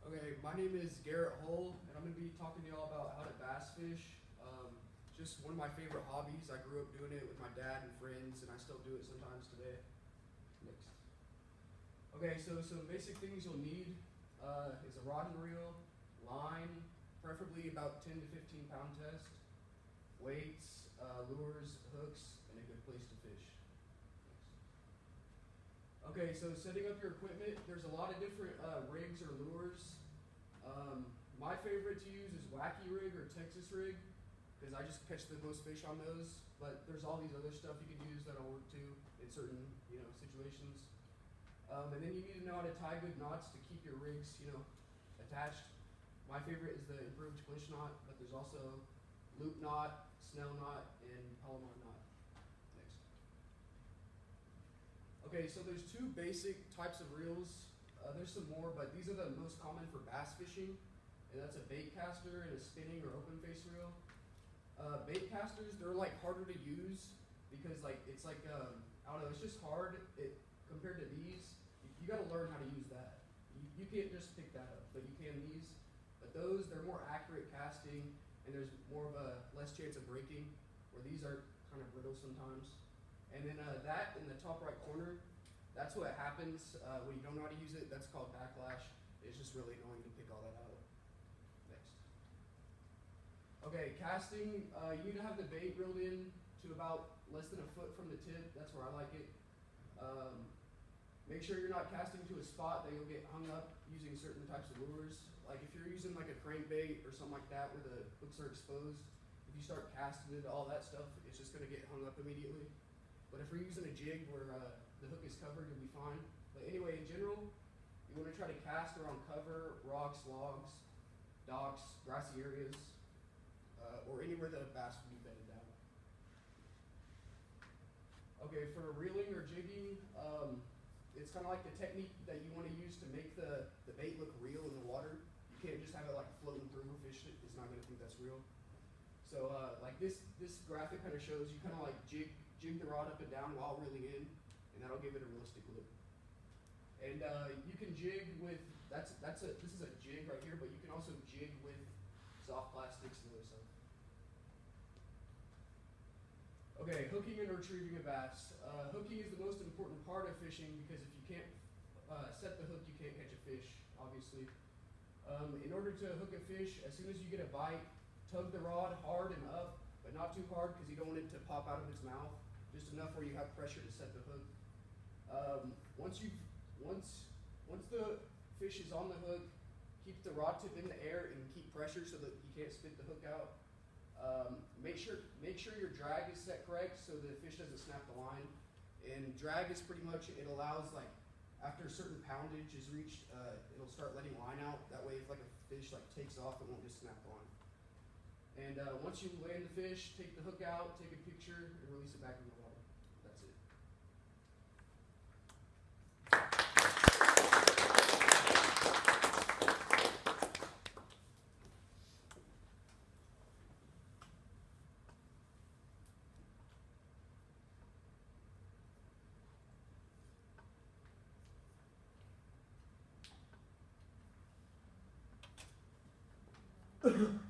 Okay, my name is Garrett Hull, and I'm going to be talking to y'all about how to bass fish. Just one of my favorite hobbies. I grew up doing it with my dad and friends, and I still do it sometimes today. Next. Okay, so some basic things you'll need is a rod and reel, line, preferably about 10 to 15 pound test, weights, lures, hooks, and a good place to fish. Okay, so setting up your equipment, there's a lot of different rigs or lures. My favorite to use is wacky rig or Texas rig, because I just catch the most fish on those. But there's all these other stuff you can use that'll work too in certain situations. And then you need to know how to tie good knots to keep your rigs attached. My favorite is the improved clinch knot, but there's also loop knot, snell knot, and Palomar knot. Next. Okay, so there's two basic types of reels. There's some more, but these are the most common for bass fishing, and that's a bait caster and a spinning or open face reel. Bait casters, they're like harder to use because it's I don't know, it's just hard. Compared to these, you got to learn how to use that. You can't just pick that up, but you can these. But those, they're more accurate casting, and there's more of a less chance of breaking, where these are kind of brittle sometimes. And then that in the top right corner, that's what happens when you don't know how to use it. That's called backlash. It's just really annoying to pick all that out. Next. Okay, casting, you need to have the bait reeled in to about less than a foot from the tip. That's where I like it. Make sure you're not casting to a spot that you'll get hung up using certain types of lures. Like if you're using like a crankbait or something like that where the hooks are exposed, if you start casting it, all that stuff, it's just gonna get hung up immediately. But if we're using a jig where the hook is covered, you'll be fine. But anyway, in general, you want to try to cast around cover, rocks, logs, docks, grassy areas, or anywhere that a bass will be bedded down. Okay, for reeling or jigging, it's kind of like the technique that you want to use to make the bait look real in the water. You can't just have it like floating through. A fish is not going to think that's real. So like this graphic kind of shows you kind of like jig the rod up and down while reeling in, and that'll give it a realistic look. And you can jig with, this is a jig right here, but you can also jig with soft plastics and other stuff. Okay, hooking and retrieving a bass. Hooking is the most important part of fishing because if you can't set the hook, you can't catch a fish, obviously. In order to hook a fish, as soon as you get a bite, tug the rod hard and up, but not too hard because you don't want it to pop out of its mouth. Just enough where you have pressure to set the hook. Once the fish is on the hook, keep the rod tip in the air and keep pressure so that you can't spit the hook out. Make sure your drag is set correct so the fish doesn't snap the line. And drag is pretty much, it allows like after a certain poundage is reached, it'll start letting line out. That way if like a fish like takes off, it won't just snap the line. And once you land the fish, take the hook out, take a picture, and release it back in the water. That's it.